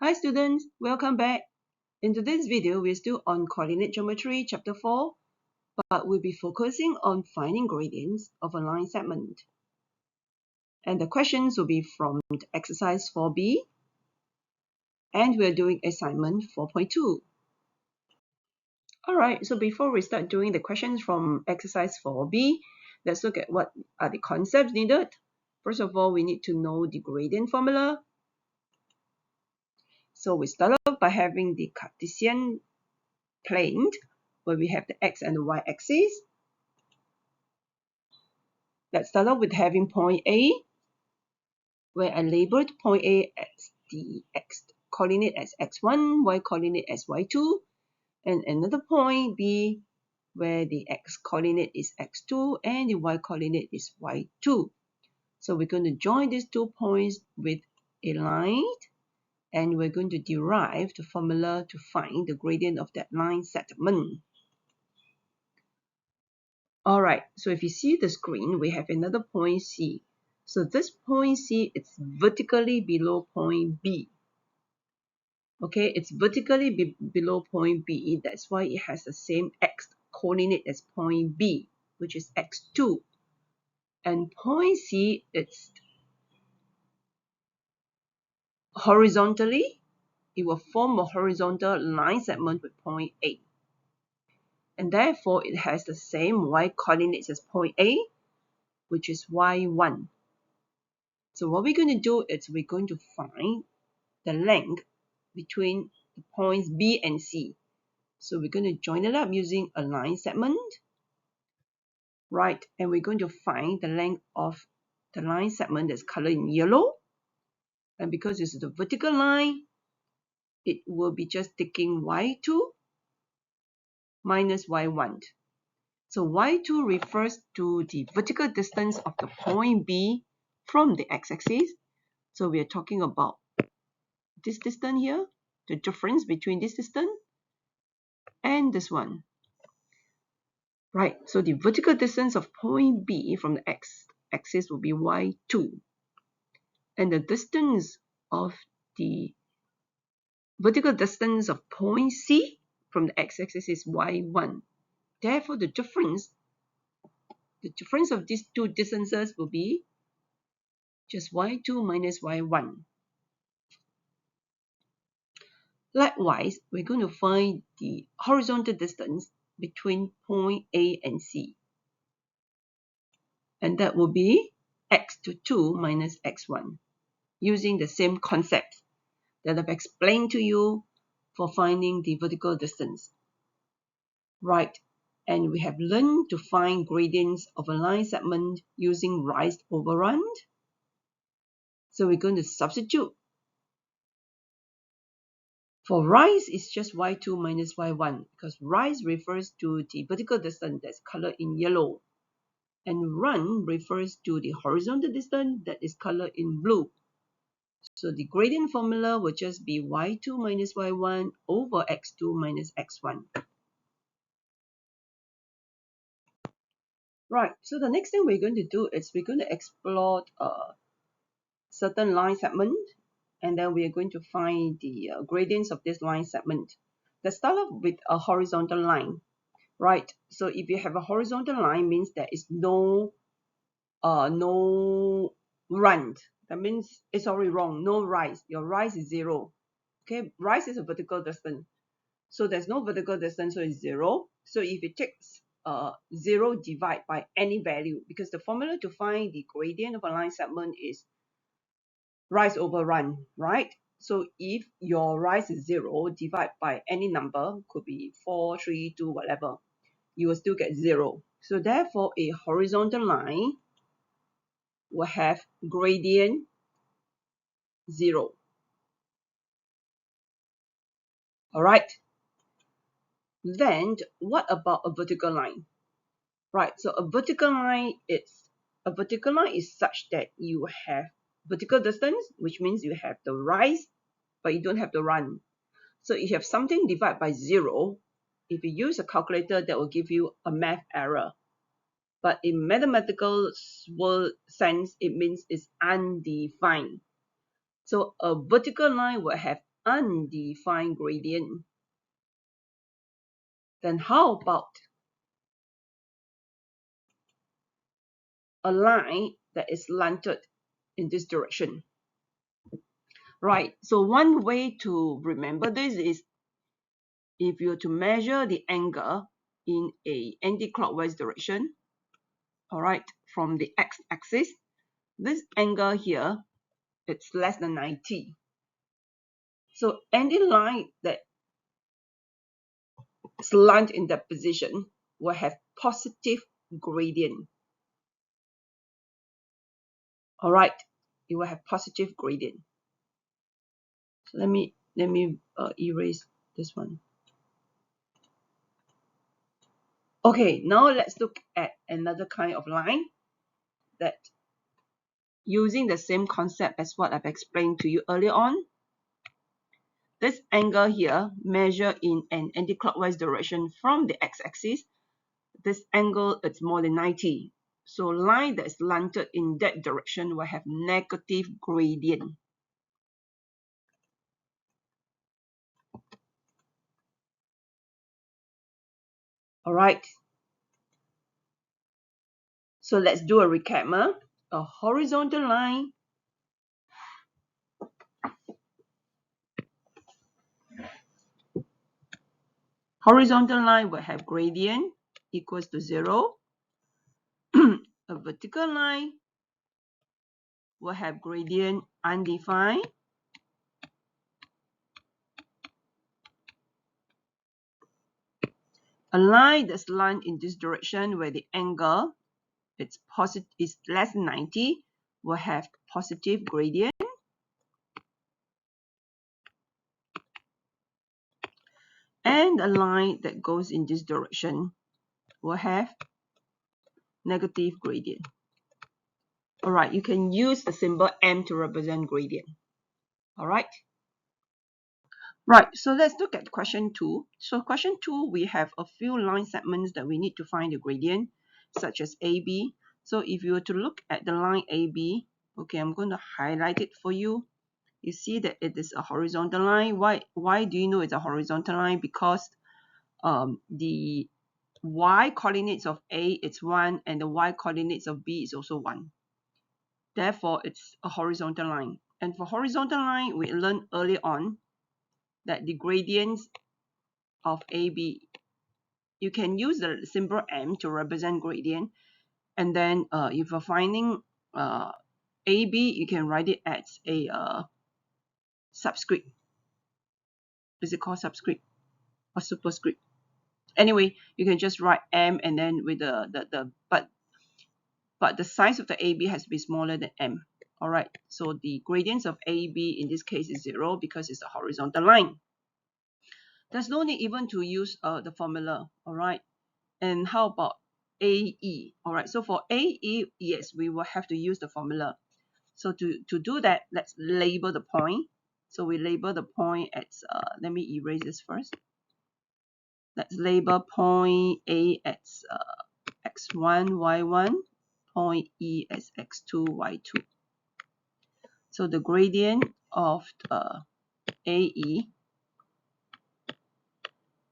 Hi students, welcome back. In today's video, we're still on Coordinate Geometry Chapter 4, but we'll be focusing on finding gradients of a line segment. And the questions will be from exercise 4b, and we're doing assignment 4.2. Alright, so before we start doing the questions from exercise 4b, let's look at what are the concepts needed. First of all, we need to know the gradient formula. So we start off by having the Cartesian plane, where we have the x and the y axis. Let's start off with having point A, where I labeled point A as the x coordinate as x1, y coordinate as y2, and another point B, where the x coordinate is x2 and the y coordinate is y2. So we're going to join these 2 points with a line, and we're going to derive the formula to find the gradient of that line segment. Alright, so if you see the screen, we have another point C. So this point C is vertically below point B. Okay, it's vertically below point B. That's why it has the same x coordinate as point B, which is x2. And point C, it's horizontally. It will form a horizontal line segment with point A. And therefore, it has the same y coordinates as point A, which is y1. So what we're going to do is we're going to find the length between the points B and C. So we're going to join it up using a line segment, right? And we're going to find the length of the line segment that's colored in yellow. And because this is the vertical line, it will be just taking y2 minus y1. So y2 refers to the vertical distance of the point B from the x-axis. So we are talking about this distance here, the difference between this distance and this one. Right, so the vertical distance of point B from the x-axis will be y2. And the distance of the vertical distance of point C from the x-axis is y1. Therefore, the difference of these two distances will be just y2 minus y1. Likewise, we're going to find the horizontal distance between point A and C. And that will be x to 2 minus x1, using the same concept that I've explained to you for finding the vertical distance. Right, and we have learned to find gradients of a line segment using rise over run. So we're going to substitute. For rise, it's just y2 minus y1, because rise refers to the vertical distance that's colored in yellow, and run refers to the horizontal distance that is colored in blue. So the gradient formula will just be y2 minus y1 over x2 minus x1. Right, so the next thing we're going to do is we're going to explore a certain line segment, and then we are going to find the gradients of this line segment. Let's start off with a horizontal line, right? So if you have a horizontal line, means there is no run. That means it's already wrong, no rise. Your rise is 0. Okay, rise is a vertical distance. So there's no vertical distance, so it's 0. So if it takes 0 divide by any value, because the formula to find the gradient of a line segment is rise over run, right? So if your rise is 0, divide by any number, could be 4, 3, 2, whatever, you will still get 0. So therefore, a horizontal line will have gradient 0. Alright? Then, what about a vertical line? Right, so a vertical line is such that you have vertical distance, which means you have the rise, but you don't have the run. So if you have something divided by 0, if you use a calculator, that will give you a math error. But in mathematical sense, it means it's undefined. So a vertical line will have undefined gradient. Then how about a line that is slanted in this direction? Right, so one way to remember this is if you were to measure the angle in a anti-clockwise direction, all right, from the x-axis, this angle here, it's less than 90. So any line that slant in that position will have positive gradient. All right, it will have positive gradient. So let me erase this one. Okay, now let's look at another kind of line that using the same concept as what I've explained to you earlier on. This angle here measure in an anti-clockwise direction from the x-axis. This angle is more than 90. So line that is slanted in that direction will have negative gradient. All right. So let's do a recap. A horizontal line will have gradient equals to 0. A vertical line will have gradient undefined. A line that's slant in this direction where the angle is less than 90 will have positive gradient. And a line that goes in this direction will have negative gradient. All right, you can use the symbol M to represent gradient. All right. Right, so let's look at question 2. So question 2, we have a few line segments that we need to find the gradient, such as AB. So if you were to look at the line AB, okay, I'm going to highlight it for you. You see that it is a horizontal line. Why do you know it's a horizontal line? Because the y coordinates of A is 1 and the y coordinates of B is also 1. Therefore, it's a horizontal line. And for horizontal line, we learned earlier on that the gradients of AB, you can use the symbol M to represent gradient. And then if you're finding AB, you can write it as a subscript. Is it called subscript or superscript? Anyway, you can just write M and then with but the size of the AB has to be smaller than M. All right, so the gradients of AB in this case is 0 because it's a horizontal line. There's no need even to use the formula. All right, and how about AE? All right, so for AE, yes, we will have to use the formula. So to do that, let's label the point. So we label the point as, let me erase this first. Let's label point A as x1, y1, point E as x2, y2. So the gradient of AE,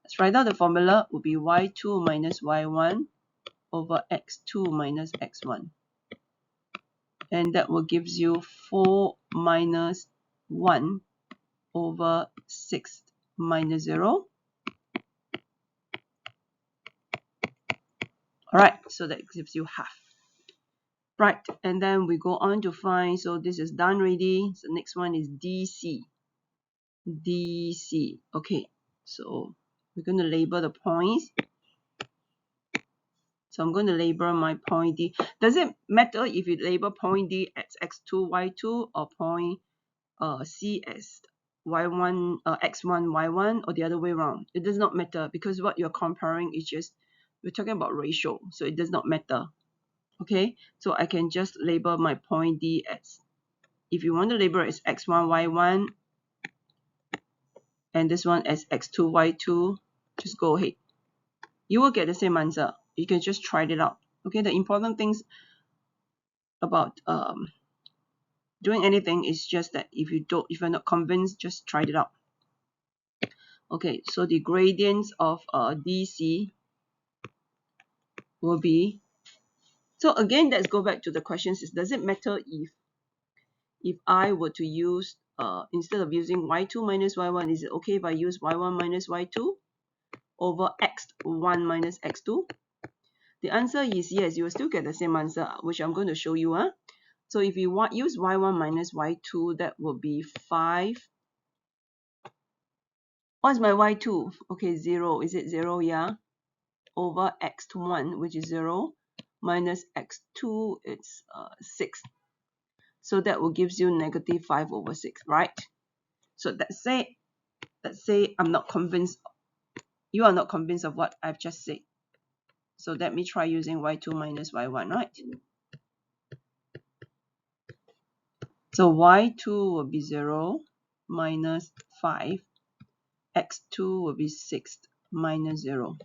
let's write out the formula, would be y2 minus y1 over x2 minus x1. And that will give you 4 minus 1 over 6 minus 0. All right, so that gives you half. Right, and then we go on to find, so this is done already. So next one is DC. DC, okay, so we're going to label the points. So I'm going to label my point D. Does it matter if you label point D as x2, y2 or point C as y1, x1, y1 or the other way around? It does not matter because what you're comparing is just, we're talking about ratio, so it does not matter. Okay, so I can just label my point D as, if you want to label it as x1, y1 and this one as x2, y2, just go ahead. You will get the same answer. You can just try it out. Okay, the important things about doing anything is just that if you're not convinced, just try it out. Okay, so the gradients of DC will be, so again, let's go back to the questions. Does it matter if I were to use, instead of using y2 minus y1, is it okay if I use y1 minus y2 over x1 minus x2? The answer is yes, you will still get the same answer, which I'm going to show you. So if you use y1 minus y2, that will be 5. What's my y2? Okay, 0. Is it 0? Yeah. Over x1, which is 0, minus x2, it's 6. So that will give you negative 5 over 6, right? So let's say I'm not convinced, you are not convinced of what I've just said. So let me try using y2 minus y1, right? So y2 will be 0 minus 5. X2 will be 6 minus 0.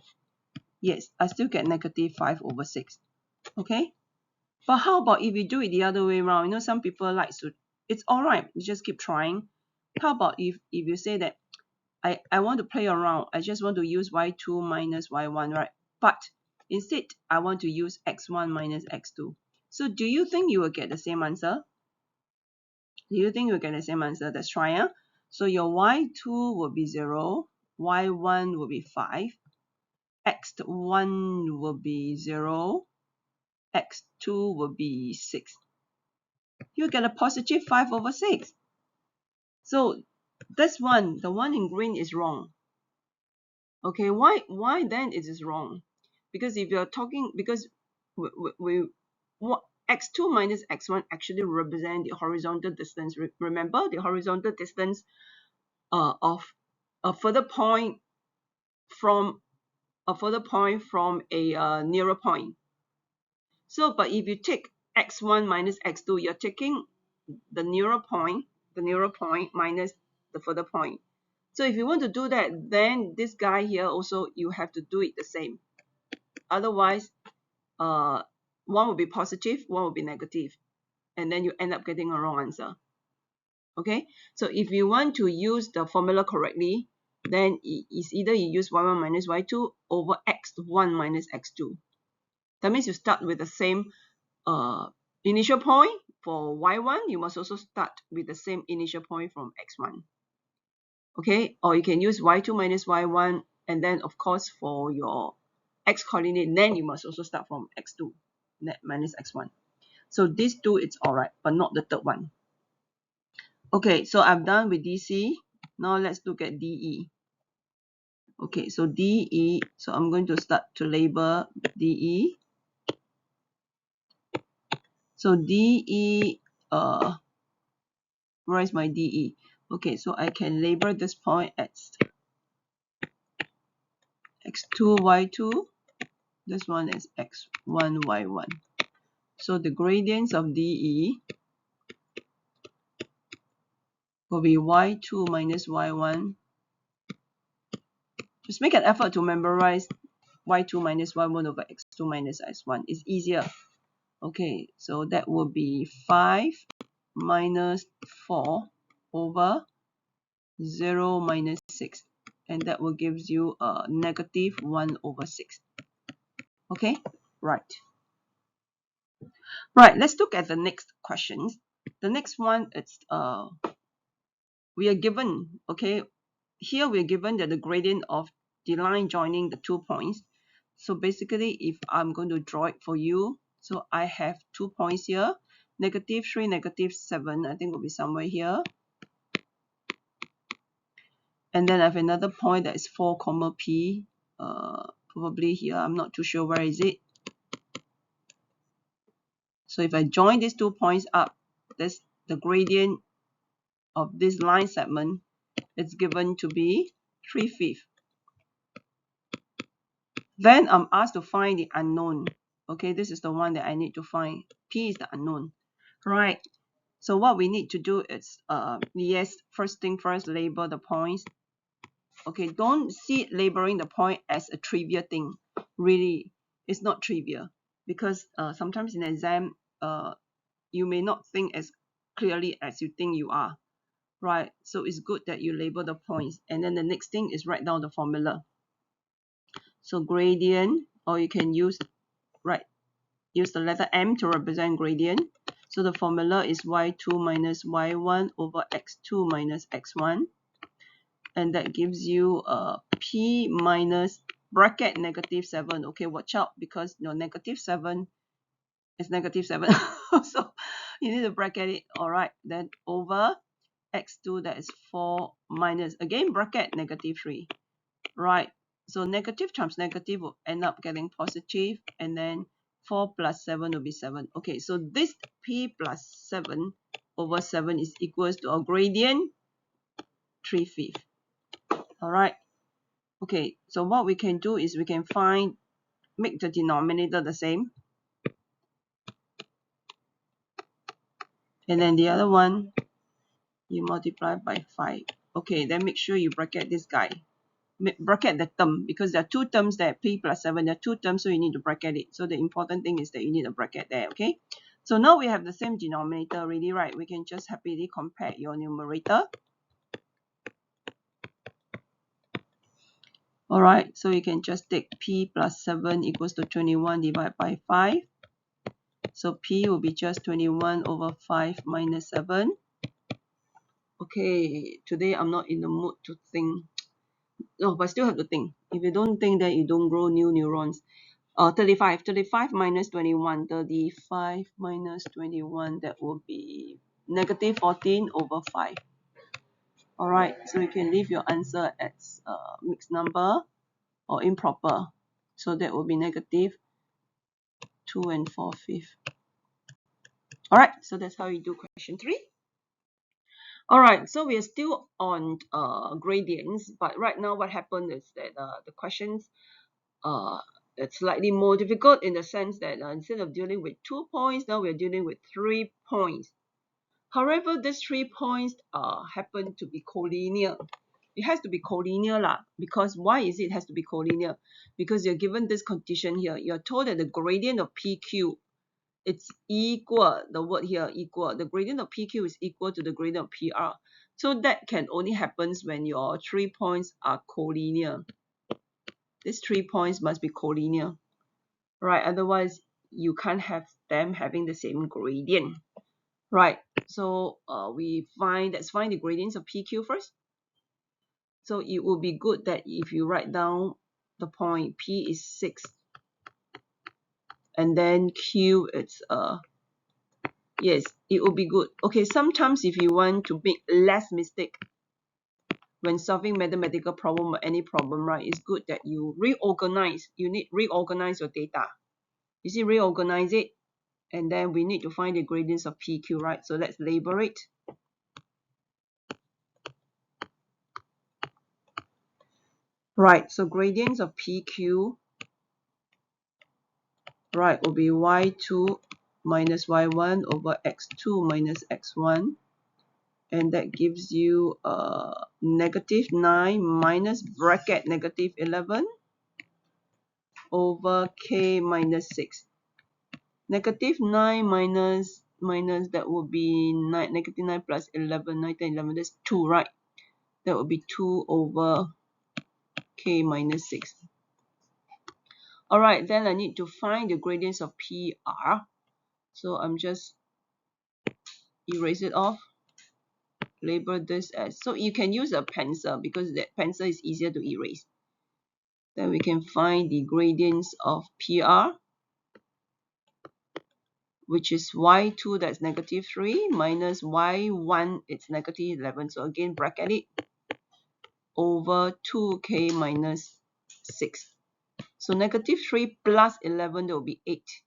Yes, I still get negative 5 over 6. Okay? But how about if you do it the other way around? You know, some people like to, it's alright, you just keep trying. How about if you say that I want to play around, I just want to use y2 minus y1, right? But instead, I want to use x1 minus x2. So do you think you will get the same answer? Do you think you'll get the same answer? Let's try. So your y2 will be 0, y1 will be 5, x1 will be 0, x2 will be 6. You get a positive 5 over 6. So this one, the one in green is wrong. Okay, why then it is wrong? Because if you're talking, because what x2 minus x1 actually represent the horizontal distance. Remember the horizontal distance of a further point from a nearer point. So, but if you take x1 minus x2, you're taking the nearer point minus the further point. So if you want to do that, then this guy here also, you have to do it the same. Otherwise, one will be positive, one will be negative, and then you end up getting a wrong answer. Okay, so if you want to use the formula correctly, then it's either you use y1 minus y2 over x1 minus x2. That means you start with the same initial point for y1, you must also start with the same initial point from x1. Okay, or you can use y2 minus y1, and then of course for your x coordinate, then you must also start from x2 minus x1. So these two, it's alright, but not the third one. Okay, so I'm done with DC. Now let's look at DE. Okay, so DE, so I'm going to start to label DE. So DE, where is my DE? Okay, so I can label this point as x2, y2. This one is x1, y1. So the gradients of DE will be y2 minus y1. Just make an effort to memorize y2 minus y1 over x2 minus x1. It's easier. Okay, so that will be 5 minus 4 over 0 minus 6. And that will give you a negative 1 over 6. Okay, right. Right, let's look at the next questions. The next one, it's we are given, okay, here we are given that the gradient of the line joining the 2 points. So basically, if I'm going to draw it for you, so I have 2 points here, negative 3, negative 7, I think will be somewhere here. And then I have another point that is 4, comma P, probably here, I'm not too sure where is it. So if I join these 2 points up, that's the gradient of this line segment. It's given to be 3/5. Then I'm asked to find the unknown. Okay, this is the one that I need to find. P is the unknown. Right. So what we need to do is, yes, first thing first, label the points. Okay, don't see labeling the point as a trivial thing. Really, it's not trivial, because sometimes in the exam, you may not think as clearly as you think you are. right? So it's good that you label the points. And then the next thing is write down the formula. So gradient, or you can use the letter M to represent gradient. So the formula is y2 minus y1 over x2 minus x1. And that gives you p minus bracket -7. Okay, watch out, because your -7 is -7. So you need to bracket it. All right, then over x2, that is 4 minus, again bracket -3. Right, so negative times negative will end up getting positive, and then 4 plus 7 will be 7. Okay, so this p plus 7 over 7 is equals to our gradient 3/5. All right. Okay, so what we can do is we can make the denominator the same, and then the other one you multiply by 5. Okay, then make sure you bracket this guy. Bracket the term, because there are two terms there, p plus 7, there are two terms, so you need to bracket it. So the important thing is that you need a bracket there, okay? So now we have the same denominator already, right? We can just happily compare your numerator. Alright, so you can just take p plus 7 equals to 21 divided by 5. So p will be just 21 over 5 minus 7. Okay, today I'm not in the mood to think. No, but I still have to think. If you don't think, then you don't grow new neurons. 35 minus 21, 35 minus 21, that will be -14 over 5. Alright, so you can leave your answer as mixed number or improper. So that will be -2 and 4/5. Alright, so that's how you do question 3. Alright, so we are still on gradients, but right now what happened is that the questions it's slightly more difficult, in the sense that instead of dealing with 2 points, now we're dealing with 3 points. However, these 3 points happen to be collinear. It has to be collinear lah, because why is it has to be collinear? Because you're given this condition here. You're told that the gradient of PQ, it's equal, the word here equal, the gradient of PQ is equal to the gradient of PR. So that can only happen when your 3 points are collinear. These 3 points must be collinear, right? Otherwise, you can't have them having the same gradient, right? So let's find the gradients of PQ first. So it will be good that if you write down the point, P is 6, and then Q, it's yes, it will be good. Okay, sometimes if you want to make less mistake when solving mathematical problem or any problem, right, it's good that you reorganize. You need reorganize your data. You see, reorganize it, and then we need to find the gradients of PQ, right? So let's label it. Right, so gradients of PQ, right, will be y2 minus y1 over x2 minus x1, and that gives you -9 minus bracket -11 over k minus 6. -9 minus that would be -9 plus 11, 9 10 11, that's 2, right? That would be 2 over k minus 6. Alright, then I need to find the gradients of PR. So I'm just erase it off, label this as, so you can use a pencil, because that pencil is easier to erase. Then we can find the gradients of PR, which is y2, that's -3, minus y1, it's -11. So again, bracket it, over 2k minus 6. So -3 plus 11, that will be 8.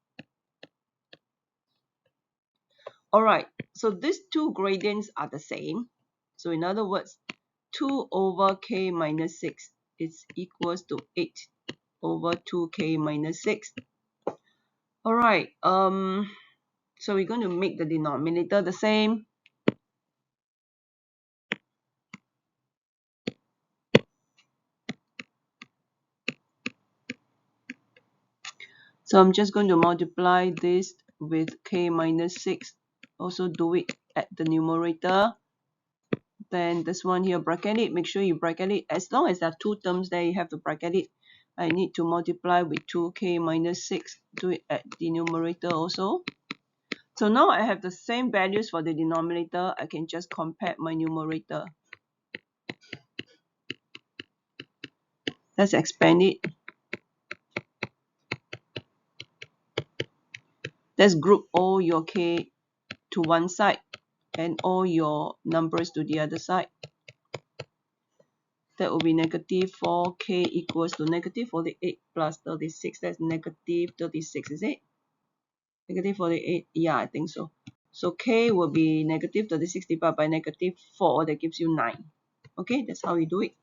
Alright, so these two gradients are the same. So in other words, 2 over k minus 6 is equals to 8 over 2k minus 6. Alright, so we're going to make the denominator the same. So I'm just going to multiply this with k minus 6. Also do it at the numerator. Then this one here, bracket it. Make sure you bracket it. As long as there are two terms there, you have to bracket it. I need to multiply with 2k minus 6. Do it at the numerator also. So now I have the same values for the denominator. I can just compare my numerator. Let's expand it. Let's group all your k to one side and all your numbers to the other side. That will be negative 4k equals to negative 48 plus 36. That's negative 36, is it? Negative 48, yeah, I think so. So k will be negative 36 divided by negative 4. That gives you 9. Okay, that's how you do it.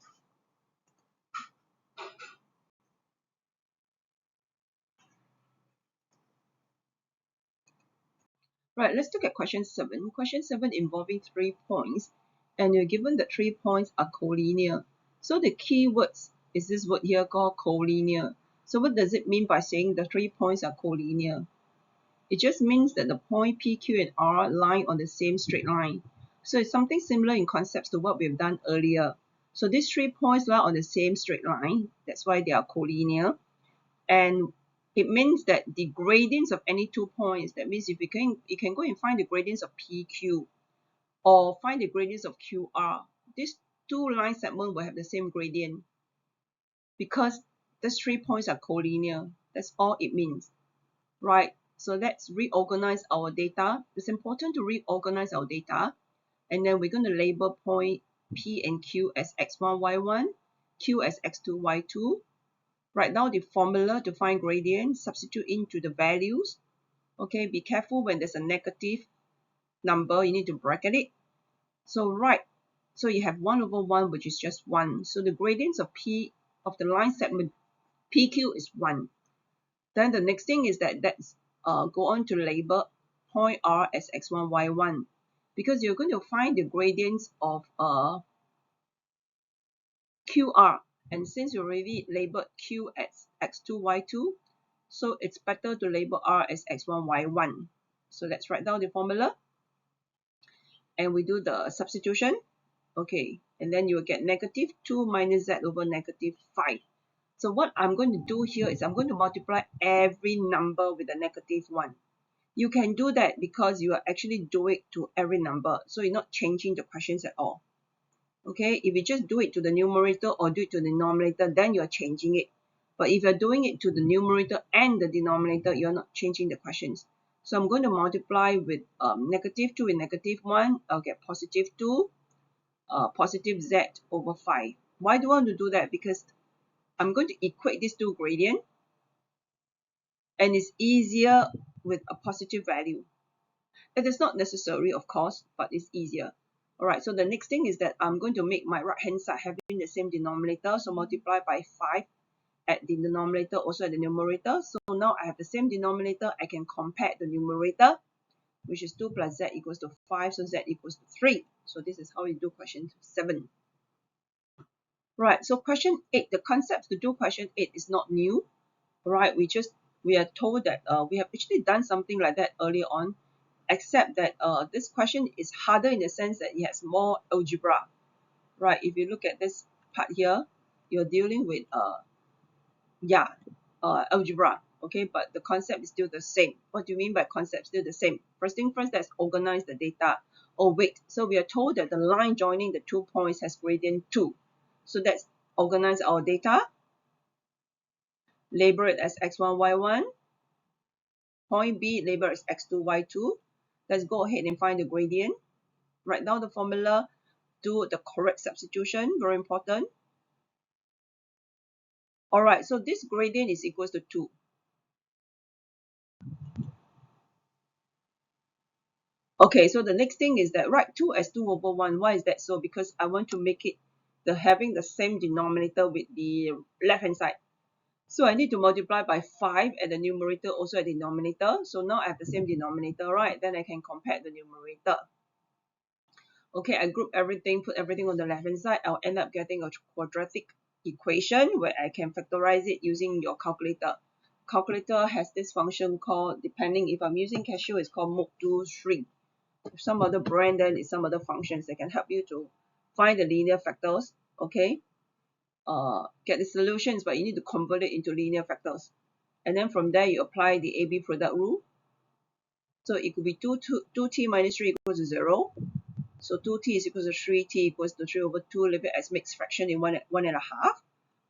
Right, let's look at question 7. Question 7 involving 3 points, and you're given that 3 points are collinear. So the key words is this word here called collinear. So what does it mean by saying the 3 points are collinear? It just means that the point P, Q, and R lie on the same straight line. So it's something similar in concepts to what we've done earlier. So these 3 points lie on the same straight line. That's why they are collinear. And it means that the gradients of any 2 points, that means if you can go and find the gradients of PQ or find the gradients of QR, these 2 line segments will have the same gradient because these 3 points are collinear. That's all it means, right? So let's reorganize our data. It's important to reorganize our data, and then we're going to label point P and Q as x1, y1, Q as x2, y2. Write down the formula to find gradient, substitute into the values. Okay, be careful when there's a negative number, you need to bracket it. So so you have 1 over 1, which is just 1. So the gradients of P of the line segment PQ is 1. Then the next thing is that let's go on to label point R as x1, y1, because you're going to find the gradients of QR, and since you already labeled Q as x2, y2, so it's better to label R as x1, y1. So let's write down the formula and we do the substitution. Okay, and then you will get negative 2 minus z over negative 5. So what I'm going to do here is I'm going to multiply every number with a negative 1. You can do that because you are actually doing it to every number, so you're not changing the questions at all. Okay, if you just do it to the numerator or do it to the denominator, then you're changing it. But if you're doing it to the numerator and the denominator, you're not changing the questions. So I'm going to multiply with negative 2 and negative 1. I'll get positive 2, positive z over 5. Why do I want to do that? Because I'm going to equate these two gradients, and it's easier with a positive value. It is not necessary, of course, but it's easier. Alright, so the next thing is that I'm going to make my right hand side having the same denominator, so multiply by 5 at the denominator, also at the numerator. So now I have the same denominator, I can compare the numerator, which is 2 plus z equals to 5, so z equals to 3. So this is how you do question 7. Right, so question 8, the concept to do question 8 is not new. Right, we are told that we have actually done something like that earlier on, except that this question is harder in the sense that it has more algebra. Right, if you look at this part here, you're dealing with algebra. Okay, but the concept is still the same. What do you mean by concept still the same? First thing first, let's organize the data. Oh wait, so we are told that the line joining the 2 points has gradient 2. So let's organize our data. Label it as x1, y1. Point B, label as x2, y2. Let's go ahead and find the gradient. Write down the formula. Do the correct substitution. Very important. Alright, so this gradient is equals to 2. Okay, so the next thing is that write 2 as 2 over 1. Why is that so? Because I want to make it having the same denominator with the left hand side. So I need to multiply by 5 at the numerator, also at the denominator. So now I have the same denominator, right? Then I can compare the numerator. Okay, I group everything, put everything on the left hand side. I'll end up getting a quadratic equation where I can factorize it using your calculator. Calculator has this function called, depending if I'm using Casio, it's called mode 2 shrink. If some other brand, then it's some other functions that can help you to find the linear factors, okay? Get the solutions, but you need to convert it into linear factors. And then from there, you apply the AB product rule. So it could be 2t minus 3 equals to 0. So 2t is equals to 3t equals to 3 over 2, leave it as mixed fraction in 1.5.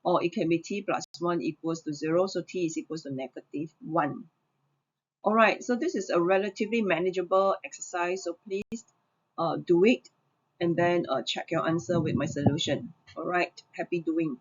Or it can be t plus 1 equals to 0. So t is equals to negative 1. Alright, so this is a relatively manageable exercise. So please do it and then check your answer with my solution. Alright, happy doing.